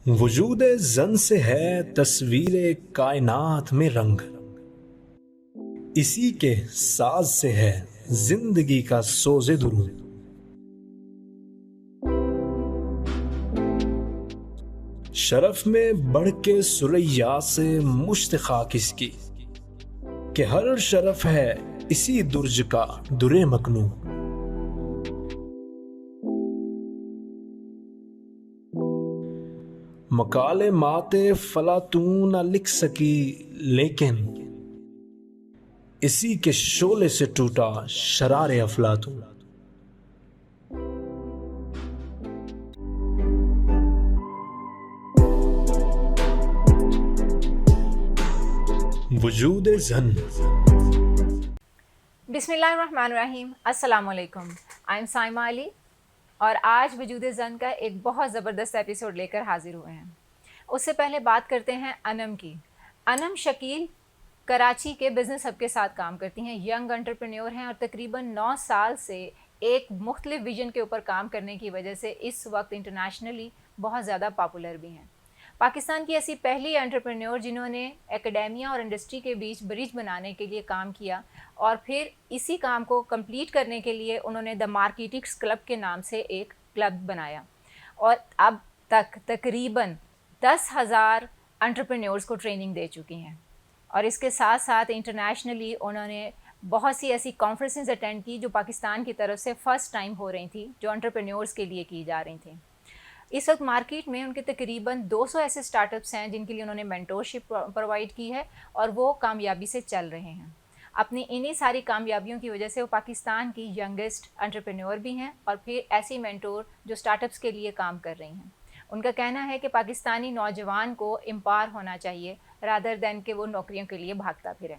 वजूद जन से है तस्वीर कायनात में रंग, इसी के साज से है जिंदगी का सोज़े दुरूद। शरफ में बढ़ के सुरैया से मुश्त खाक इसकी, कि हर शरफ है इसी दुर्ज का दुरे मकनू। मकाले माते फला तू न लिख सकी, लेकिन इसी के शोले से टूटा शरारे अफलातून। वजूद जन। बिस्मिल्लाहिर्रहमानिर्रहीम, अस्सलाम वालेकुम। आई एम साइमा अली और आज वजूद ज़न का एक बहुत ज़बरदस्त एपिसोड लेकर हाजिर हुए हैं। उससे पहले बात करते हैं अनम की। अनम शकील कराची के बिज़नेस हब के साथ काम करती हैं, यंग एंटरप्रेन्योर हैं और तकरीबन 9 साल से एक मुख्तलिफ विजन के ऊपर काम करने की वजह से इस वक्त इंटरनेशनली बहुत ज़्यादा पॉपुलर भी हैं। पाकिस्तान की ऐसी पहली एंटरप्रेन्योर जिन्होंने एकेडेमिया और इंडस्ट्री के बीच ब्रिज बनाने के लिए काम किया और फिर इसी काम को कंप्लीट करने के लिए उन्होंने द मार्केटिक्स क्लब के नाम से एक क्लब बनाया और अब तक तकरीबन 10,000 एंटरप्रेन्योर्स को ट्रेनिंग दे चुकी हैं। और इसके साथ साथ इंटरनेशनली उन्होंने बहुत सी ऐसी कॉन्फ्रेंसेस अटेंड की जो पाकिस्तान की तरफ से फ़र्स्ट टाइम हो रही थी, जो एंटरप्रेन्योर्स के लिए की जा रही थी। इस वक्त मार्केट में उनके तकरीबन 200 ऐसे स्टार्टअप्स हैं जिनके लिए उन्होंने मेंटोरशिप प्रोवाइड की है और वो कामयाबी से चल रहे हैं। अपनी इन्हीं सारी कामयाबियों की वजह से वो पाकिस्तान की यंगेस्ट एंटरप्रेन्योर भी हैं और फिर ऐसी मेंटोर जो स्टार्टअप्स के लिए काम कर रही हैं। उनका कहना है कि पाकिस्तानी नौजवान को एम्पावर होना चाहिए रादर दैन कि वो नौकरियों के लिए भागता फिरे।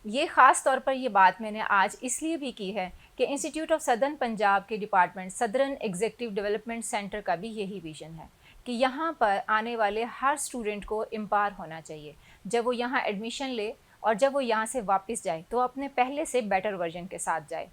ये ख़ास तौर पर ये बात मैंने आज इसलिए भी की है कि इंस्टीट्यूट ऑफ सदर्न पंजाब के department southern executive development centre का भी यही विज़न है कि यहाँ पर आने वाले हर स्टूडेंट को एम्पावर होना चाहिए। जब वो यहाँ एडमिशन ले और जब वो यहाँ से वापस जाए तो अपने पहले से बेटर वर्जन के साथ जाए।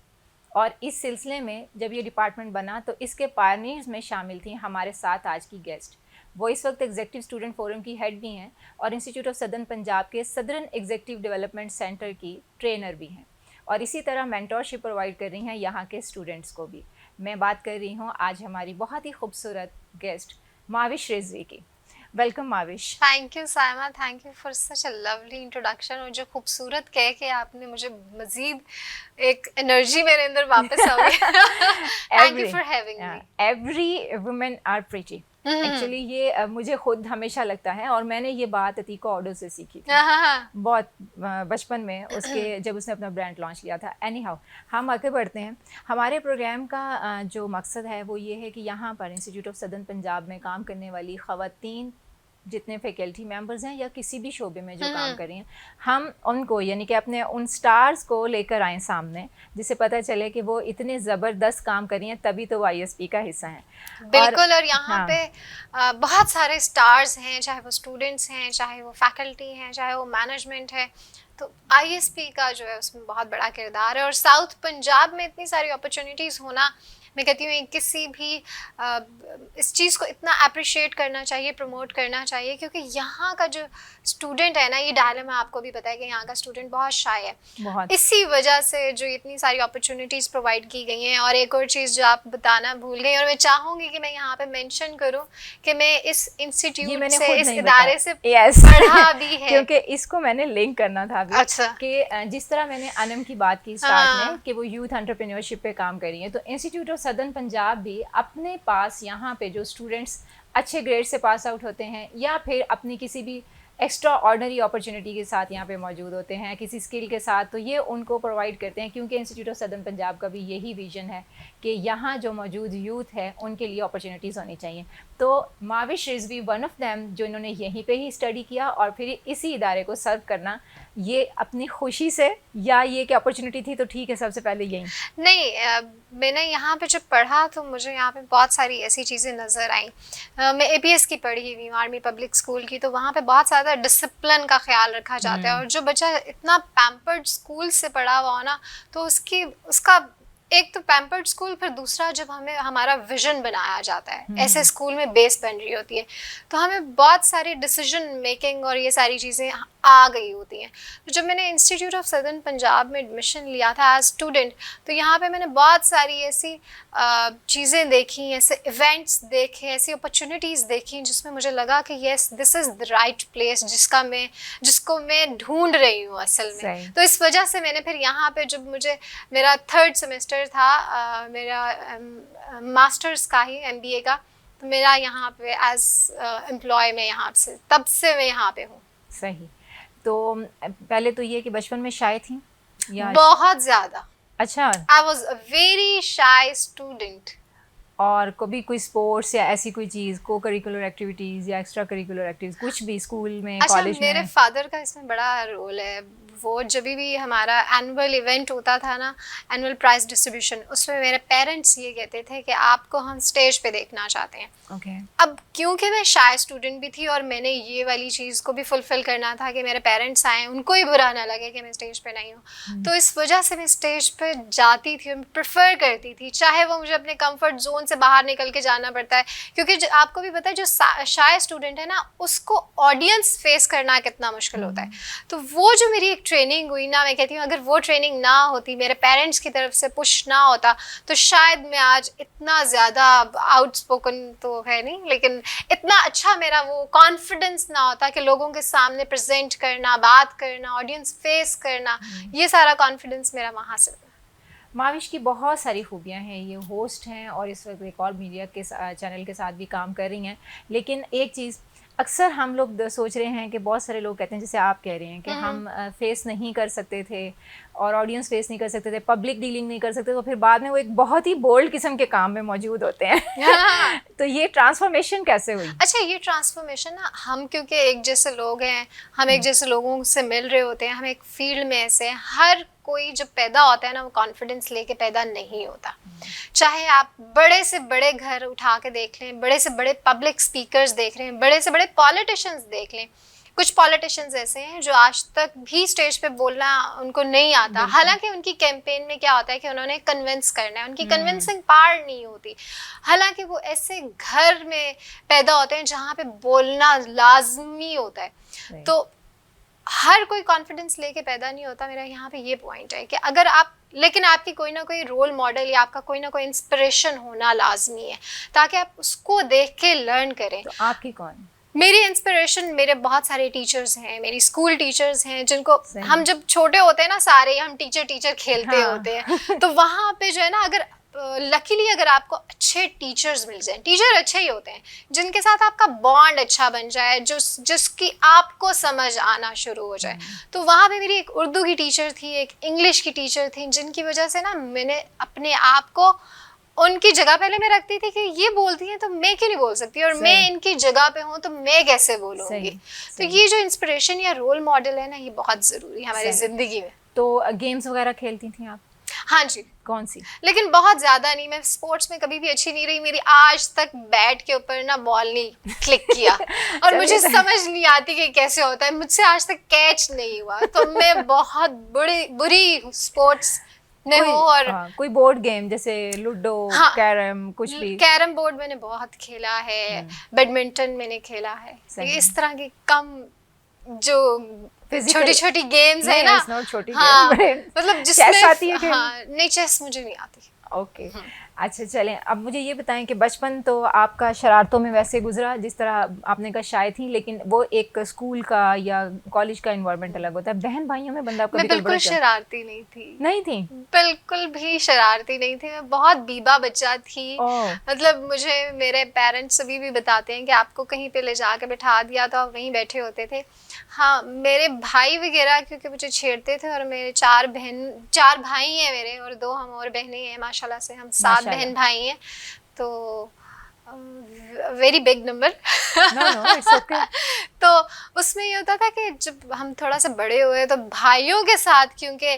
और इस सिलसिले में जब ये डिपार्टमेंट बना तो इसके पायनियर्स में शामिल थी हमारे साथ आज की गेस्ट। वो इस वक्त एग्जीक्यूटिव स्टूडेंट फोरम की हेड भी हैं और इंस्टीट्यूट ऑफ सदर्न पंजाब के सदर्न एग्जीक्यूटिव डेवलपमेंट सेंटर की ट्रेनर भी हैं और इसी तरह मेंटोरशिप प्रोवाइड कर रही हैं यहाँ के स्टूडेंट्स को भी। मैं बात कर रही हूँ आज हमारी बहुत ही खूबसूरत गेस्ट माविश रिजवी की। Welcome Mavish. Thank you Saima, thank you for such a lovely introduction. और जो खूबसूरत कह के आपने मुझे मजीद एक एनर्जी मेरे अंदर वापस आ गई। Thank you for having me. Every women are pretty. Actually ये मुझे खुद हमेशा लगता है और मैंने ये बात अतीको ऑडो से सीखी थी बहुत बचपन में, उसके जब उसने अपना ब्रांड लॉन्च किया था। एनी हाउ, हम आगे बढ़ते हैं। हमारे प्रोग्राम का जो मकसद है वो ये है कि यहाँ पर इंस्टीट्यूट ऑफ सदर्न पंजाब में काम करने वाली ख़वातीन जितने फैकल्टी मेंबर्स हैं या किसी भी शोबे में जो काम कर रही हैं, हम उनको यानी कि अपने उन स्टार्स को लेकर आएँ सामने, जिससे पता चले कि वो इतने ज़बरदस्त काम कर रही हैं, तभी तो वो ISP का हिस्सा हैं। बिल्कुल। और यहाँ पे बहुत सारे स्टार्स हैं, चाहे वो स्टूडेंट्स हैं, चाहे वो फैकल्टी हैं, चाहे वो मैनेजमेंट है। तो ISP का जो है उसमें बहुत बड़ा किरदार है। और साउथ पंजाब में इतनी सारी अपॉर्चुनिटीज़ होना, मैं कहती हूँ किसी भी इस चीज़ को इतना अप्रिशिएट करना चाहिए, प्रमोट करना चाहिए, क्योंकि यहाँ का जो स्टूडेंट है ना, ये डायलेमा आपको भी पता है कि यहाँ का स्टूडेंट बहुत शाय है। इसी वजह से जो इतनी सारी अपॉर्चुनिटीज़ प्रोवाइड की गई हैं। और एक और चीज़ जो आप बताना भूल गई और मैं चाहूँगी कि मैं यहाँ पे मेंशन करूँ कि मैं इस इंस्टीट्यूट से, इस इदारे से पढ़ा भी है, क्योंकि इसको मैंने लिंक करना था अभी। अच्छा। कि जिस तरह मैंने अनम की बात की स्टार्ट में कि वो यूथ एंटरप्रेन्योरशिप पे काम कर रही है, तो इंस्टीट्यूट ऑफ सदर्न पंजाब भी अपने पास यहाँ पे जो स्टूडेंट्स अच्छे ग्रेड से पास आउट होते हैं या फिर अपनी किसी भी एक्स्ट्रा ऑर्डनरी अपॉर्चुनिटी के साथ यहाँ पे मौजूद होते हैं, किसी स्किल के साथ, तो ये उनको प्रोवाइड करते हैं। क्योंकि इंस्टीट्यूट ऑफ सदर्न पंजाब का भी यही विजन है कि यहाँ जो मौजूद यूथ है उनके लिए अपॉर्चुनिटीज़ होनी चाहिए। तो Mavish Rizvi one of them, जो इन्होंने यहीं पे ही स्टडी किया और फिर इसी इदारे को सर्व करना, ये अपनी खुशी से या ये कि अपॉर्चुनिटी थी तो ठीक है, सबसे पहले यही नहीं, मैंने यहाँ पे जब पढ़ा तो मुझे यहाँ पे बहुत सारी ऐसी चीज़ें नज़र आई। मैं APS की पढ़ी हुई, आर्मी पब्लिक स्कूल की, तो वहाँ पे बहुत ज़्यादा डिसिप्लिन का ख्याल रखा जाता है। और जो बच्चा इतना पैम्पर्ड स्कूल से पढ़ा हुआ हो ना, तो उसका एक तो पैम्पर्ड स्कूल, फिर दूसरा जब हमें हमारा विजन बनाया जाता है, ऐसे स्कूल में बेस बन रही होती है, तो हमें बहुत सारी डिसीजन मेकिंग और ये सारी चीज़ें आ गई होती हैं। तो जब मैंने इंस्टीट्यूट ऑफ सदर्न पंजाब में एडमिशन लिया था एज स्टूडेंट, तो यहाँ पे मैंने बहुत सारी ऐसी चीज़ें देखी, ऐसे इवेंट्स देखे, ऐसी अपॉर्चुनिटीज़ देखी जिसमें मुझे लगा कि yes this is the right place जिसको मैं ढूंढ रही हूँ असल में। तो इस वजह से मैंने फिर यहाँ पे, जब मुझे मेरा 3rd सेमेस्टर था मेरा मास्टर्स का ही MBA का, तो मेरा यहाँ पे एज एम्प्लॉय में यहाँ से तब से मैं यहाँ पे हूँ। सही। तो पहले तो ये कि बचपन में शाय थी या? बहुत ज़्यादा। अच्छा। I was a very shy student. और कभी कोई स्पोर्ट्स या ऐसी कोई चीज़, को करिकुलर एक्टिविटीज़ या एक्स्ट्रा करिकुलर एक्टिविटीज़ कुछ भी स्कूल में, कॉलेज में? मेरे फादर का इसमें बड़ा रोल है। वो जब भी हमारा एनुअल इवेंट होता था ना, एनुअल प्राइज डिस्ट्रीब्यूशन, उसमें मेरे पेरेंट्स ये कहते थे कि आपको हम स्टेज पे देखना चाहते हैं। Okay. अब क्योंकि मैं शाय स्टूडेंट भी थी और मैंने ये वाली चीज़ को भी फुलफिल करना था कि मेरे पेरेंट्स आए, उनको ही बुरा ना लगे कि मैं स्टेज पे नहीं हूँ, तो इस वजह से मैं स्टेज पे जाती थी और प्रेफर करती थी, चाहे वो मुझे अपने कंफर्ट जोन से बाहर निकल के जाना पड़ता है। क्योंकि आपको भी पता है, जो शाय स्टूडेंट है ना, उसको ऑडियंस फेस करना कितना मुश्किल होता है। तो वो जो मेरी एक ट्रेनिंग हुई ना, मैं कहती हूँ अगर वो ट्रेनिंग ना होती, मेरे पेरेंट्स की तरफ से पुश ना होता, तो शायद मैं आज इतना ज़्यादा आउटस्पोकन तो है नहीं, लेकिन इतना अच्छा मेरा वो कॉन्फिडेंस ना होता कि लोगों के सामने प्रेजेंट करना, बात करना, ऑडियंस फेस करना, ये सारा कॉन्फिडेंस मेरा वहाँ से। माविश की बहुत सारी खूबियाँ हैं, ये होस्ट हैं और इस वक्त एक और मीडिया के चैनल के साथ भी काम कर रही हैं। लेकिन एक चीज़ अक्सर हम लोग सोच रहे हैं कि बहुत सारे लोग कहते हैं, जैसे आप कह रहे हैं कि हम फेस नहीं कर सकते थे और ऑडियंस फेस नहीं कर सकते थे, पब्लिक डीलिंग नहीं कर सकते, तो फिर बाद में वो एक बहुत ही बोल्ड किस्म के काम में मौजूद होते हैं। तो ये ट्रांसफॉर्मेशन कैसे हुई? अच्छा, ये ट्रांसफॉर्मेशन ना, हम क्योंकि एक जैसे लोग हैं, हम एक जैसे लोगों से मिल रहे होते हैं, हम एक फील्ड में ऐसे हैं, हर कोई जब पैदा होता है ना, वो कॉन्फिडेंस लेके पैदा नहीं होता। चाहे आप बड़े से बड़े घर उठा के देख लें, बड़े से बड़े पब्लिक स्पीकर्स देख रहे हैं, बड़े से बड़े पॉलिटिशियंस देख लें, कुछ पॉलिटिशियंस ऐसे हैं जो आज तक भी स्टेज पे बोलना उनको नहीं आता। हालांकि उनकी कैंपेन में क्या होता है कि उन्होंने कन्विंस करना है, उनकी कन्विंसिंग पावर नहीं होती। हालांकि वो ऐसे घर में पैदा होते हैं जहाँ पे बोलना लाजमी होता है। तो हर कोई कॉन्फिडेंस लेके पैदा नहीं होता। मेरा यहाँ पे ये पॉइंट है कि अगर आप, लेकिन आपकी कोई ना कोई रोल मॉडल या आपका कोई ना कोई इंस्पिरेशन होना लाजमी है, ताकि आप उसको देख के लर्न करें। तो आपकी कौन? मेरी इंस्पिरेशन, मेरे बहुत सारे टीचर्स हैं, मेरी स्कूल टीचर्स हैं, जिनको हम जब छोटे होते हैं ना, सारे हम टीचर खेलते होते हैं, तो वहाँ पे जो है ना, अगर लकीली अगर आपको अच्छे टीचर्स मिल जाएं, टीचर अच्छे ही होते हैं जिनके साथ आपका बॉन्ड अच्छा बन जाए, जिसकी आपको समझ आना शुरू हो जाए। तो वहाँ पे मेरी एक उर्दू की टीचर थी, एक इंग्लिश की टीचर थी, जिनकी वजह से ना मैंने अपने आप को उनकी जगह पहले मैं रखती थी कि ये बोलती हैं तो मैं क्यों नहीं बोल सकती, और मैं इनकी जगह पे हूँ तो मैं कैसे बोलूँगी। तो ये जो इंस्पिरेशन या रोल मॉडल है ना, ये बहुत ज़रूरी है हमारी ज़िंदगी में। तो गेम्स वगैरह खेलती थी आप? हाँ जी। कौन सी? लेकिन बहुत ज़्यादा नहीं, मैं स्पोर्ट्स में कभी भी अच्छी नहीं रही। मेरी आज तक बैट के ऊपर ना बॉल नहीं क्लिक किया और मुझे समझ नहीं आती कि कैसे होता है, मुझसे आज तक कैच नहीं हुआ। तो मैं बहुत बुरी स्पोर्ट्स में हूँ। और कोई बोर्ड गेम जैसे लूडो, कैरम, कुछ भी? कैरम बोर्ड मैंने बहुत खेला है, बैडमिंटन मैंने खेला है। इस तरह की कम जो छोटी छोटी गेम्स है ना, छोटी हाँ, मतलब जिसमें आती है? हाँ, नहीं, चेस मुझे नहीं आती। ओके। अच्छा, चलें, अब मुझे ये बताएं कि बचपन तो आपका शरारतों में वैसे गुजरा, जिस तरह आपने कहा शाय थी, लेकिन वो एक स्कूल का या कॉलेज का एनवायरनमेंट अलग होता है। बहन भाइयों में बंदा मैं बिल्कुल शरारती नहीं थी। नहीं थी? बिल्कुल भी शरारती नहीं थी, मैं बहुत बीबा बच्चा थी। मतलब मुझे मेरे पेरेंट्स अभी भी बताते हैं कि आपको कहीं पे ले जाके बिठा दिया तो आप वहीं बैठे होते थे। हाँ, मेरे भाई वगैरह क्योंकि मुझे छेड़ते थे, और मेरे 4 भाई हैं मेरे, और 2 हम और बहनें हैं। माशाल्लाह से हम 7 बहन भाई हैं, तो वेरी बिग नंबर। तो उसमें ये होता था कि जब हम थोड़ा सा बड़े हुए तो भाइयों के साथ क्योंकि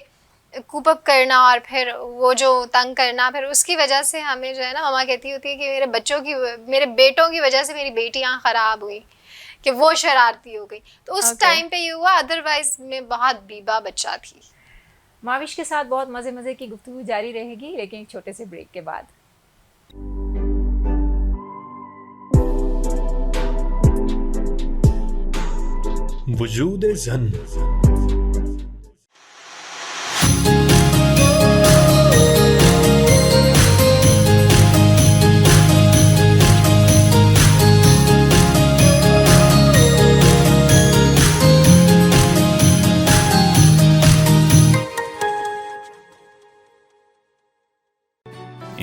कूप अप करना और फिर वो जो तंग करना, फिर उसकी वजह से हमें जो है ना, मम्मा कहती होती है कि मेरे बेटों की वजह से मेरी बेटियां ख़राब हुई, कि वो शरारती हो गई। तो उस टाइम पे ये हुआ, अदरवाइज मैं बहुत बीबा बच्चा थी। माविश के साथ बहुत मज़े मज़े की गुफ्तगू जारी रहेगी, लेकिन एक छोटे से ब्रेक के बाद। वजूद Zann.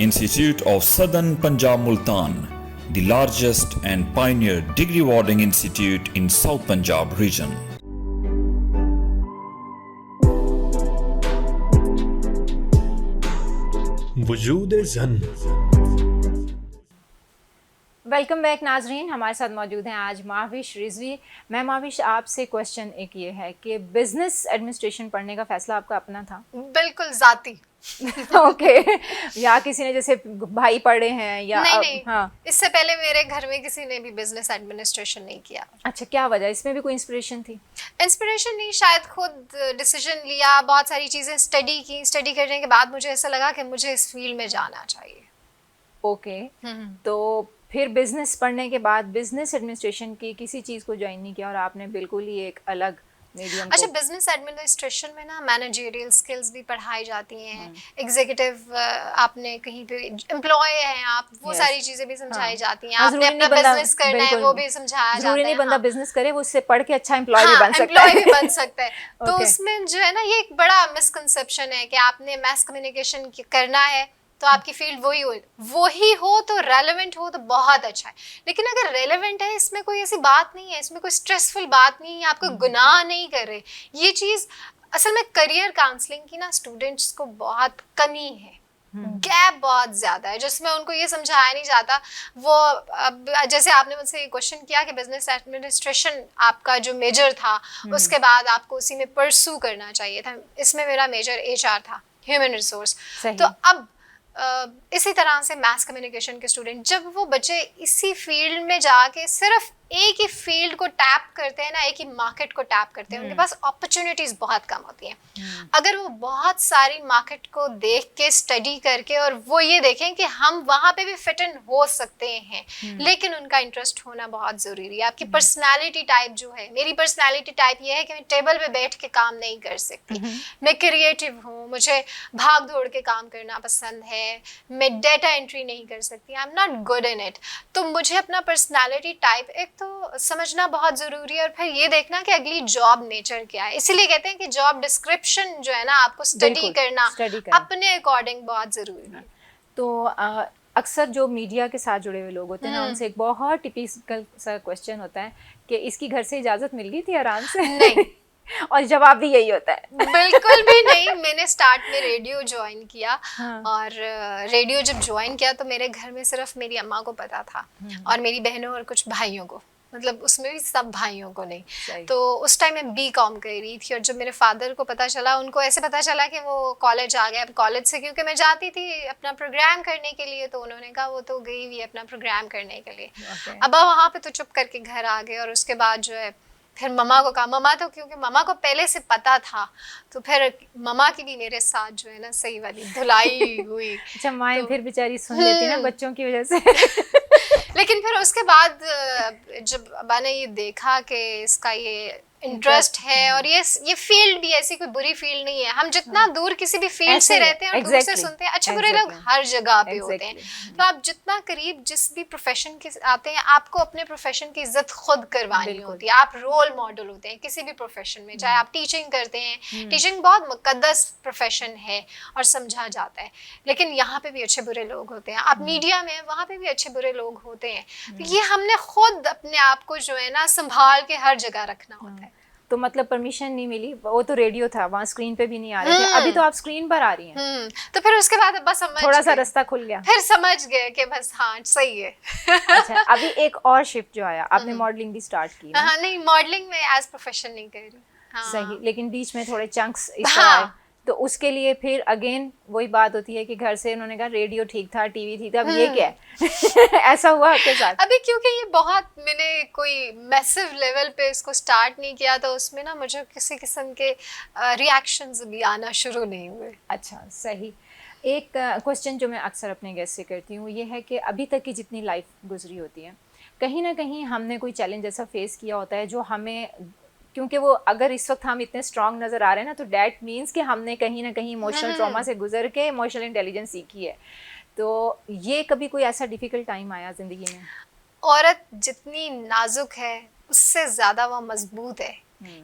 Institute of Southern Punjab Multan, the largest and pioneer degree awarding institute in South Punjab region. वजूद ज़न। वेलकम बैक नाजरीन, हमारे साथ मौजूद हैं आज माविश रिजवी। मैं माविश, आपसे क्वेश्चन एक ये है कि बिजनेस एडमिनिस्ट्रेशन पढ़ने का फैसला आपका अपना था? बिल्कुल जाती। ओके या किसी ने, जैसे भाई पढ़े हैं या नहीं। हाँ, इससे पहले मेरे घर में किसी ने भी बिजनेस एडमिनिस्ट्रेशन नहीं किया। अच्छा, क्या वजह? इसमें भी कोई इंस्पिरेशन थी? इंस्पिरेशन नहीं, शायद खुद डिसीजन लिया, बहुत सारी चीज़ें स्टडी की। स्टडी करने के बाद मुझे ऐसा लगा कि मुझे इस फील्ड में जाना चाहिए। ओके, तो फिर बिजनेस पढ़ने के बाद बिजनेस एडमिनिस्ट्रेशन की किसी चीज़ को ज्वाइन नहीं किया और आपने बिल्कुल ही एक अलग मीडियम? अच्छा, बिजनेस एडमिनिस्ट्रेशन में ना मैनेजरियल स्किल्स भी पढ़ाई जाती हैं, एग्जीक्यूटिव आपने कहीं पे एम्प्लॉय हैं आप, वो सारी चीजें भी समझाई जाती हैं। आपने अपना बिजनेस करना है वो भी समझाया जाता है। जरूरी नहीं बंदा बिजनेस करे, वो उससे पढ़ के अच्छा एम्प्लॉय भी बन सकता है। एम्प्लॉय भी बन सकता है। तो उसमें जो है ना, ये एक बड़ा मिसकंसेप्शन है कि आपने मैस कम्युनिकेशन करना है तो आपकी फील्ड वही हो तो रेलेवेंट हो तो बहुत अच्छा है। लेकिन अगर रेलेवेंट है, इसमें कोई ऐसी बात नहीं है, इसमें कोई स्ट्रेसफुल बात नहीं है, आपको गुनाह नहीं कर रहे। ये चीज़ असल में करियर काउंसलिंग की ना स्टूडेंट्स को बहुत कमी है, गैप बहुत ज़्यादा है, जिसमें उनको ये समझाया नहीं जाता। वो अब जैसे आपने मुझसे ये क्वेश्चन किया कि बिजनेस एडमिनिस्ट्रेशन आपका जो मेजर था, उसके बाद आपको उसी में परसू करना चाहिए था। इसमें मेरा मेजर HR था, ह्यूमन रिसोर्स। तो अब इसी तरह से मास कम्युनिकेशन के स्टूडेंट, जब वो बच्चे इसी फील्ड में जाके सिर्फ एक ही फील्ड को टैप करते हैं ना, एक ही मार्केट को टैप करते हैं, उनके पास अपॉर्चुनिटीज बहुत कम होती हैं। अगर वो बहुत सारी मार्केट को देख के स्टडी करके और वो ये देखें कि हम वहाँ पे भी फिट इन हो सकते हैं, लेकिन उनका इंटरेस्ट होना बहुत ज़रूरी है। आपकी पर्सनैलिटी टाइप जो है, मेरी पर्सनैलिटी टाइप ये है कि मैं टेबल पे बैठ के काम नहीं कर सकती, मैं क्रिएटिव हूँ, मुझे भाग दौड़ के काम करना पसंद है, मैं डेटा एंट्री नहीं कर सकती, I am not good in it. तो मुझे अपना पर्सनैलिटी टाइप एक तो समझना बहुत ज़रूरी है, और फिर ये देखना कि अगली जॉब नेचर क्या है। इसीलिए कहते हैं कि जॉब डिस्क्रिप्शन जो है ना, आपको स्टडी करना अपने अकॉर्डिंग बहुत ज़रूरी है। तो अक्सर जो मीडिया के साथ जुड़े हुए लोग होते हैं ना, उनसे एक बहुत टिपिकल सा क्वेश्चन होता है कि इसकी घर से इजाज़त मिल गई थी आराम से? नहीं और जवाब भी यही होता है। बिल्कुल भी नहीं। मैंने स्टार्ट में रेडियो ज्वाइन किया, और रेडियो जब ज्वाइन किया तो मेरे घर में सिर्फ मेरी अम्मा को पता था और मेरी बहनों और कुछ भाइयों को, मतलब उसमें भी सब भाइयों को नहीं। तो उस टाइम मैं B.Com कर रही थी, और जब मेरे फादर को पता चला, उनको ऐसे पता चला कि वो कॉलेज आ गए। अब कॉलेज से क्योंकि मैं जाती थी अपना प्रोग्राम करने के लिए, तो उन्होंने कहा वो तो गई हुई है अपना प्रोग्राम करने के लिए। अब वहाँ पे तो चुप करके घर आ गए, और उसके बाद जो है फिर मम्मा को कहा। मम्मा तो क्योंकि मम्मा को पहले से पता था, तो फिर मम्मा की भी मेरे साथ जो है ना सही वाली धुलाई हुई। अच्छा, माएँ फिर बेचारी सुन लेती ना बच्चों की वजह से। लेकिन फिर उसके बाद जब मैंने ये देखा कि इसका ये इंटरेस्ट है, और ये फील्ड भी ऐसी कोई बुरी फील्ड नहीं है। हम जितना दूर किसी भी फील्ड से रहते हैं और दूर से सुनते हैं, अच्छे बुरे लोग हर जगह पे होते हैं। तो आप जितना करीब जिस भी प्रोफेशन के आते हैं, आपको अपने प्रोफेशन की इज्जत खुद करवानी होती है। आप रोल मॉडल होते हैं किसी भी प्रोफेशन में, चाहे आप टीचिंग करते हैं। टीचिंग बहुत मुकद्दस प्रोफेशन है और समझा जाता है, लेकिन यहाँ पे भी अच्छे बुरे लोग होते हैं। आप मीडिया में, वहाँ पे भी अच्छे बुरे लोग होते हैं। तो ये हमने खुद अपने आप को जो है ना संभाल के हर जगह रखना होता है। तो मतलब परमिशन नहीं मिली? वो तो रेडियो था, वहाँ स्क्रीन पे भी नहीं आ रहे थे। अभी तो आप स्क्रीन पर आ रही हैं। तो फिर उसके बाद बस समझ थोड़ा सा रास्ता खुल गया, फिर समझ गए कि बस हाँ सही है। अच्छा, अभी एक और शिफ्ट जो आया, आपने मॉडलिंग भी स्टार्ट की? हाँ, नहीं मॉडलिंग में एज प्रोफेशन नहीं कर रही। सही, लेकिन बीच में थोड़े चंक्स इस तरह तो उसके लिए फिर अगेन वही बात होती है कि घर से उन्होंने कहा रेडियो ठीक था, टीवी ठीक था, अब ये क्या है? ऐसा हुआ आपके साथ? अभी क्योंकि ये बहुत, मैंने कोई मैसिव लेवल पे इसको स्टार्ट नहीं किया, तो उसमें ना मुझे किसी किस्म के रिएक्शंस भी आना शुरू नहीं हुए। अच्छा, सही। एक क्वेश्चन जो मैं अक्सर अपने गेस्ट से करती हूँ ये है कि अभी तक की जितनी लाइफ गुजरी होती है, कहीं ना कहीं हमने कोई चैलेंज ऐसा फेस किया होता है जो हमें, क्योंकि वो अगर इस वक्त हम इतने स्ट्रांग नज़र आ रहे हैं ना, तो डैट मीन्स कि हमने कहीं ना कहीं इमोशनल ट्रॉमा से गुजर के इमोशनल इंटेलिजेंस सीखी है। तो ये कभी कोई ऐसा डिफ़िकल्ट टाइम आया ज़िंदगी में? औरत जितनी नाजुक है उससे ज़्यादा वो मजबूत है,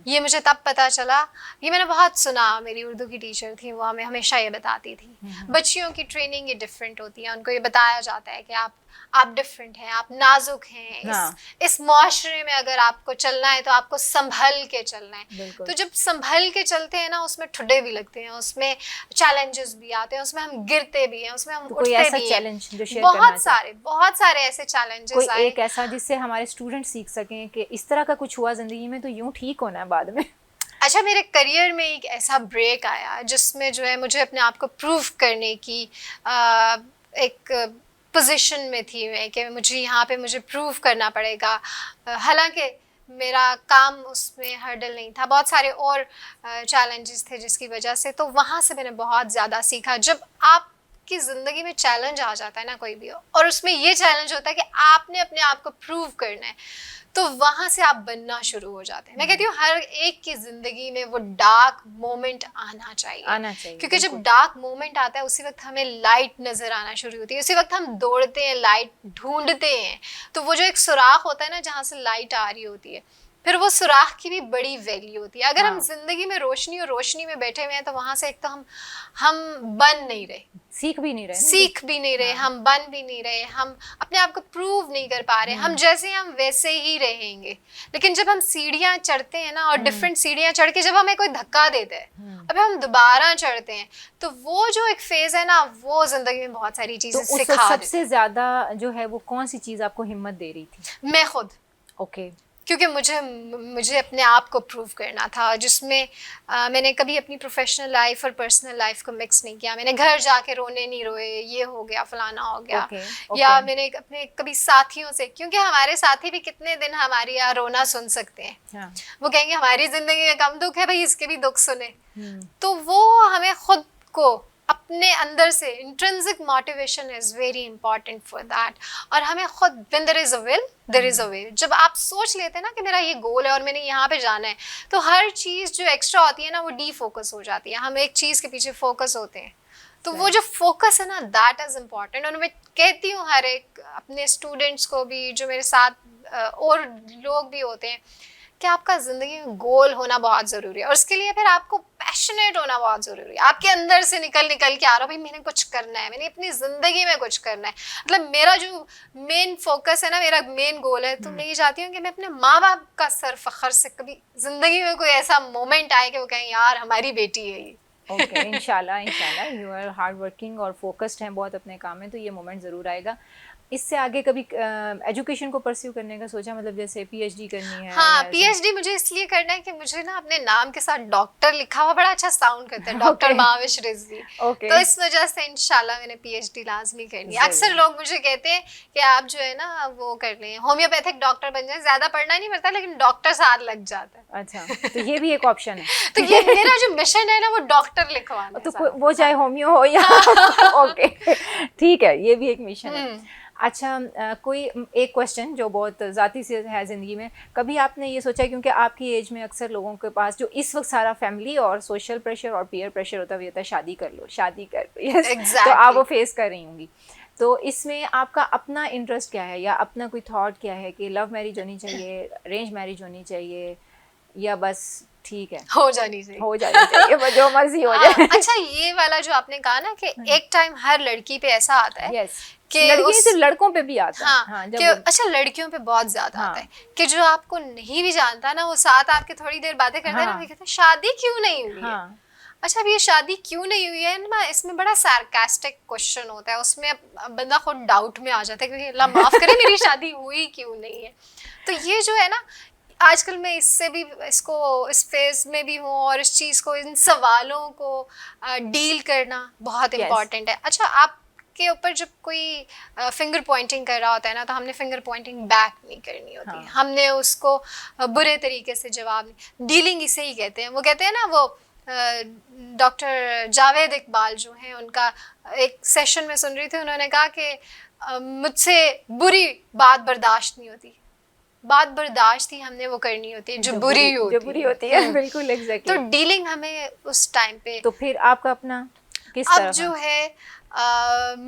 ये मुझे तब पता चला। ये मैंने बहुत सुना, मेरी उर्दू की टीचर थी, वो हमें हमेशा ये बताती थी, बच्चियों की ट्रेनिंग ये डिफरेंट होती है, उनको ये बताया जाता है कि आप डिफरेंट हैं, आप नाजुक हैं। हाँ। इस मुआशरे में अगर आपको चलना है तो आपको संभल के चलना है। तो जब संभल के चलते हैं ना, उसमें ठुड्डे भी लगते हैं, उसमें चैलेंजेस भी आते हैं, उसमें हम गिरते भी हैं, उसमें हम तो उठते कोई ऐसा भी चैलेंज जो हैं। शेयर करना चाहे? बहुत सारे ऐसे चैलेंजेस कोई आए। एक ऐसा जिससे हमारे स्टूडेंट सीख सकें कि इस तरह का कुछ हुआ ज़िंदगी में तो यूँ ठीक होना है बाद में? अच्छा, मेरे करियर में एक ऐसा ब्रेक आया जिसमें जो है मुझे अपने आप को प्रूव करने की एक पोजीशन में थी मैं, कि मुझे यहाँ पे मुझे प्रूव करना पड़ेगा। हालांकि मेरा काम उसमें हर्डल नहीं था, बहुत सारे और चैलेंजेस थे जिसकी वजह से, तो वहाँ से मैंने बहुत ज़्यादा सीखा। जब आपकी ज़िंदगी में चैलेंज आ जाता है ना कोई भी, और उसमें ये चैलेंज होता है कि आपने अपने आप को प्रूव करना है, तो वहाँ से आप बनना शुरू हो जाते हैं। मैं कहती हूँ हर एक की ज़िंदगी में वो डार्क मोमेंट आना चाहिए, क्योंकि जब डार्क मोमेंट आता है उसी वक्त हमें लाइट नज़र आना शुरू होती है, उसी वक्त हम दौड़ते हैं, लाइट ढूंढते हैं। तो वो जो एक सुराख होता है ना जहाँ से लाइट आ रही होती है, फिर वो सुराख की भी बड़ी वैल्यू होती है। अगर हम जिंदगी में रोशनी और रोशनी में बैठे हुए हैं तो वहां से एक तो हम बन नहीं रहे, सीख भी नहीं रहे, हम बन भी नहीं रहे, हम अपने आप को प्रूव नहीं कर पा रहे। हम जैसे हम वैसे ही रहेंगे। लेकिन जब हम सीढ़ियाँ चढ़ते हैं ना, और डिफरेंट सीढ़ियाँ चढ़ के जब हमें कोई धक्का देता है, अब हम दोबारा चढ़ते हैं, तो वो जो एक फेज है ना, वो जिंदगी में बहुत सारी चीजें सिखा देता है। सबसे ज्यादा जो है वो कौन सी चीज आपको हिम्मत दे रही थी? मैं खुद। ओके। क्योंकि मुझे अपने आप को प्रूव करना था, जिसमें मैंने कभी अपनी प्रोफेशनल लाइफ और पर्सनल लाइफ को मिक्स नहीं किया। मैंने घर जाके रोने नहीं रोए, ये हो गया फलाना हो गया। या मैंने अपने कभी साथियों से, क्योंकि हमारे साथी भी कितने दिन हमारी यहाँ रोना सुन सकते हैं। वो कहेंगे हमारी जिंदगी में कम दुख है भाई, इसके भी दुख सुने। तो वो हमें खुद को अपने अंदर से, intrinsic motivation is very important for that. और हमें खुद, when there is a will there is a way. जब आप सोच लेते हैं ना कि मेरा ये गोल है और मैंने यहाँ पे जाना है, तो हर चीज़ जो एक्स्ट्रा होती है ना वो डी फोकस हो जाती है। हम एक चीज़ के पीछे फोकस होते हैं, तो वो जो फोकस है ना, दैट इज इम्पॉर्टेंट। और मैं कहती हूँ हर एक अपने स्टूडेंट्स को भी, जो मेरे साथ और लोग भी होते हैं, कि आपका ज़िंदगी में गोल होना बहुत ज़रूरी है। और उसके लिए फिर आपको पैशनेट होना बहुत ज़रूरी है। आपके अंदर से निकल के आ रहा, भाई मैंने कुछ करना है, मैंने अपनी ज़िंदगी में कुछ करना है। मतलब मेरा जो मेन फोकस है ना, मेरा मेन गोल है, तो मैं ये चाहती हूँ कि मैं अपने माँ बाप का सर फख्र से कभी ज़िंदगी में कोई ऐसा मोमेंट आए कि वो कहें यार हमारी बेटी है ये। ओके, इंशाल्लाह यू आर हार्ड वर्किंग और फोकस्ड हैं बहुत अपने काम में, तो ये मोमेंट ज़रूर आएगा। इससे आगे कभी एजुकेशन को परस्यू करने का सोचा, मतलब जैसे पीएचडी करनी है? हाँ, पीएचडी मुझे इसलिए करना है कि मुझे ना अपने नाम के साथ डॉक्टर लिखा हुआ बड़ा अच्छा साउंड करता है, डॉक्टर महाविश रिजवी। तो इस वजह से इंशाल्लाह मैंने पीएचडी लाजमी करनी है। अक्सर लोग मुझे कहते हैं कि आप जो है ना वो कर लें, होम्योपैथिक डॉक्टर बन जाए, ज्यादा पढ़ना नहीं पड़ता लेकिन डॉक्टर साथ लग जाता है। अच्छा, तो ये भी एक ऑप्शन है। तो ये मेरा जो मिशन है ना, वो डॉक्टर लिखवाना है। तो वो चाहे होम्यो हो या ओके, ठीक है, ये भी एक मिशन है। अच्छा, कोई एक क्वेश्चन जो बहुत ज़ाती से है ज़िंदगी में, कभी आपने ये सोचा, क्योंकि आपकी एज में अक्सर लोगों के पास जो इस वक्त सारा फैमिली और सोशल प्रेशर और पीयर प्रेशर होता है, होता है शादी कर लो yes, तो आप वो फेस कर रही होंगी। तो इसमें आपका अपना इंटरेस्ट क्या है, या अपना कोई थॉट क्या है कि लव मैरिज होनी चाहिए, अरेंज मैरिज होनी चाहिए, या बस ठीक है हो जानी चाहिए जो मर्जी हो जाए? अच्छा, ये वाला जो आपने कहा ना कि एक टाइम हर लड़की पे ऐसा आता है, कि सिर्फ लड़कों पे भी आता है। हाँ, कि अच्छा लड़कियों पे बहुत ज्यादा आता है कि जो आपको नहीं भी जानता ना, वो साथ आपके थोड़ी देर बातें करते हैं ना, कहते हैं शादी क्यों नहीं हुई है? अच्छा, अब ये शादी क्यों नहीं हुई है ना, इसमें बड़ा सार्कास्टिक क्वेश्चन होता है, उसमें बंदा खुद डाउट में आ जाता है कि अल्लाह माफ करे मेरी शादी हुई क्यों नहीं है। तो ये जो है ना, आजकल मैं इससे भी इस फेज में भी हूँ और इस चीज़ को, इन सवालों को डील करना बहुत इम्पॉर्टेंट है। अच्छा, आपके ऊपर जब कोई फिंगर पॉइंटिंग कर रहा होता है ना, तो हमने फिंगर पॉइंटिंग बैक नहीं करनी होती। हाँ। हमने उसको बुरे तरीके से जवाब नहीं, डीलिंग इसे ही कहते हैं। वो कहते हैं ना, वो डॉक्टर जावेद इकबाल जो हैं, उनका एक सेशन में सुन रही थी, उन्होंने कहा कि मुझसे बुरी बात बर्दाश्त नहीं होती, बात बर्दाश्त ही हमने वो करनी होती है जो बुरी होती है। बिल्कुल एग्जैक्टली। तो डीलिंग हमें उस टाइम पे, तो फिर आपका अपना किस अब तरह जो है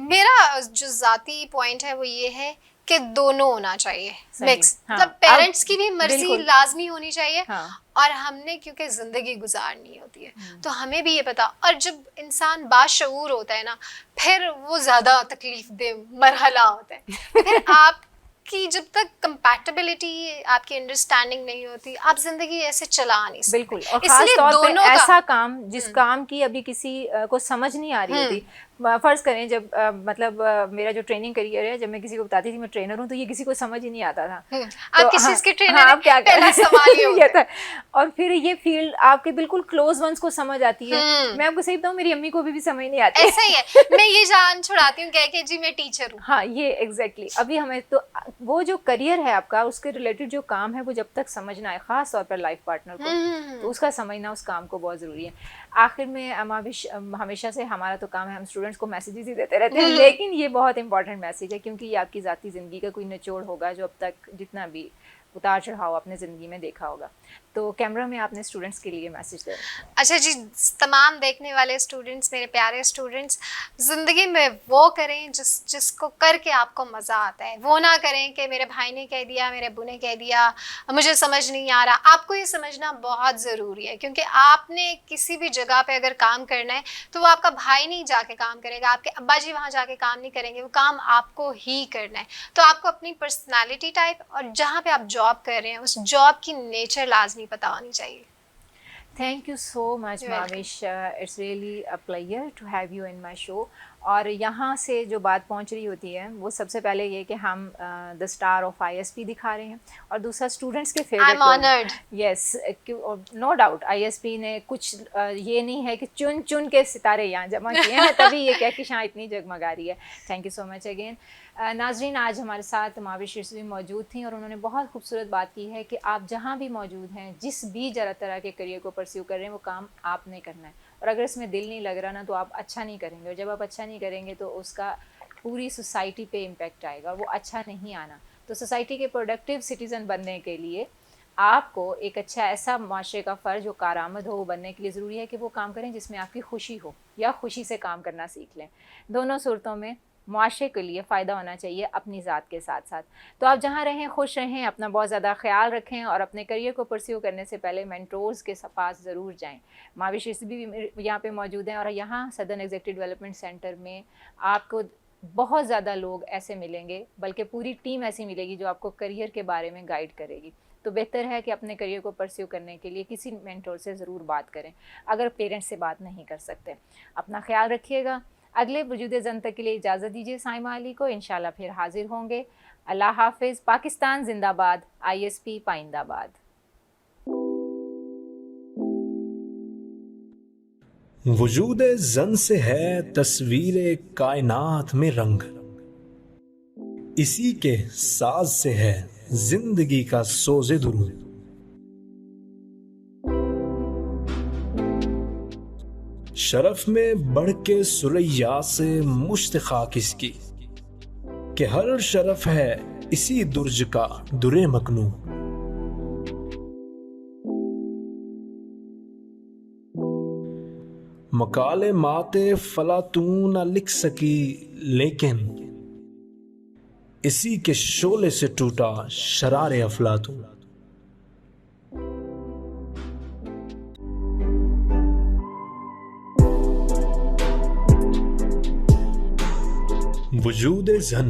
मेरा जो जाती पॉइंट है वो ये है कि दोनों होना चाहिए, मिक्स। हाँ, मतलब पेरेंट्स की भी मर्जी बिल्कुल। लाजमी होनी चाहिए। हाँ। और हमने क्योंकि जिंदगी गुजारनी होती है, तो हमें भी ये पता। और जब इंसान बाशऊर होता है ना, फिर वो ज्यादा तकलीफ दे मरहला होता है। फिर आपकी जब तक कंपैटिबिलिटी, आपकी अंडरस्टैंडिंग नहीं होती, आप जिंदगी ऐसे चला नहीं सकते। बिल्कुल। और खास इसलिए तौर पे दोनों का ऐसा काम जिस काम की अभी किसी को समझ नहीं आ रही होती। फर्ज करें जब मतलब मेरा जो ट्रेनिंग करियर है, जब मैं किसी को बताती थी मैं ट्रेनर हूँ, तो ये किसी को समझ ही नहीं आता था। आप किस चीज़ के ट्रेनर हैं? आप क्या पहला सवाल ये होता है। और फिर ये फील्ड आपके बिल्कुल क्लोज वंस को समझ आती है। मैं आपको सही बताऊँ, मेरी अम्मी को भी समझ नहीं आती। ऐसा ही है, मैं ये जान छुड़ाती हूँ कह के जी मैं टीचर हूँ। हाँ, ये एग्जैक्टली। अभी हमें तो वो जो करियर है आपका, उसके रिलेटेड जो काम है, वो जब तक समझना है, खास तौर पर लाइफ पार्टनर को, तो उसका समझना, उस काम को बहुत ज़रूरी है। आखिर में हमेशा से हमारा तो काम है, हम स्टूडेंट्स को मैसेजेस ही देते रहते हैं, लेकिन ये बहुत इंपॉर्टेंट मैसेज है, क्योंकि ये आपकी ज़ाती ज़िंदगी का कोई निचोड़ होगा जो अब तक जितना भी उतार चढ़ाव आपने ज़िंदगी में देखा होगा। तो कैमरा में आपने स्टूडेंट्स के लिए मैसेज दे। अच्छा जी, तमाम देखने वाले स्टूडेंट्स, मेरे प्यारे स्टूडेंट्स, ज़िंदगी में वो करें जिसको करके आपको मज़ा आता है। वो ना करें कि मेरे भाई ने कह दिया, मेरे अब्बू ने कह दिया, मुझे समझ नहीं आ रहा। आपको ये समझना बहुत ज़रूरी है, क्योंकि आपने किसी भी जगह पे अगर काम करना है, तो वो आपका भाई नहीं जाके काम करेगा, आपके अब्बा जी वहाँ जाके काम नहीं करेंगे, वो काम आपको ही करना है। तो आपको अपनी पर्सनैलिटी टाइप और जहाँ पे आप जॉब कर रहे हैं, उस जॉब की नेचर लाजमी पता होनी चाहिए। Thank you so much Mavish, it's really a pleasure to have you in my show. और यहाँ से जो बात पहुँच रही होती है, वो सबसे पहले ये कि हम द स्टार ऑफ ISP दिखा रहे हैं, और दूसरा स्टूडेंट्स के फेवरेट। I am honoured. Yes, no doubt ISP ने कुछ ये नहीं है कि चुन चुन के सितारे यहाँ जमा किए हैं, तभी ये कह कि शायद इतनी जगमगा रही है। Thank you so much again. नाजरीन, आज हमारे साथ माविश रिजवी मौजूद थी, और उन्होंने बहुत खूबसूरत बात की है कि आप जहाँ भी मौजूद हैं, जिस भी तरह के करियर को परस्यू कर रहे हैं, वो काम आपने करना है। और अगर इसमें दिल नहीं लग रहा ना, तो आप अच्छा नहीं करेंगे, और जब आप अच्छा नहीं करेंगे तो उसका पूरी सोसाइटी पे इम्पेक्ट आएगा, और वो अच्छा नहीं आना। तो सोसाइटी के प्रोडक्टिव सिटीज़न बनने के लिए आपको एक अच्छा ऐसा माशरे का फ़र्ज जो कारामद हो, वो बनने के लिए ज़रूरी है कि वो काम करें जिसमें आपकी खुशी हो, या खुशी से काम करना सीख लें। दोनों सूरतों में मुआशरे के लिए फ़ायदा होना चाहिए, अपनी ज़ात के साथ साथ। तो आप जहाँ रहें खुश रहें, अपना बहुत ज़्यादा ख्याल रखें, और अपने करियर को परस्यू करने से पहले मेंटोर्स के पास ज़रूर जाएं। माविश रिजवी भी यहाँ पे मौजूद हैं, और यहाँ सदर्न एग्जीक्यूटिव डेवलपमेंट सेंटर में आपको बहुत ज़्यादा लोग ऐसे मिलेंगे, बल्कि पूरी टीम ऐसी मिलेगी जो आपको करियर के बारे में गाइड करेगी। तो बेहतर है कि अपने करियर को परस्यू करने के लिए किसी मेंटोर से ज़रूर बात करें, अगर पेरेंट्स से बात नहीं कर सकते। अपना ख्याल रखिएगा। अगले वजूद ज़न तक के लिए इजाज़त दीजिए साइमा अली को। इंशाल्लाह फिर हाजिर होंगे। अल्लाह हाफिज़। पाकिस्तान जिंदाबाद, ISP पाइंदाबाद। वजूद ज़न से है तस्वीर कायनात में रंग, इसी के साज से है जिंदगी का सोज़े दुरूद। शरफ में बढ़ के सुरैया से मुश्त खाक इसकी, कि हर शरफ है इसी दुर्ज का दुरे मकनू। मकाले माते फला तू न लिख सकी, लेकिन इसी के शोले से टूटा शरारे अफलातून। वजूद ज़न।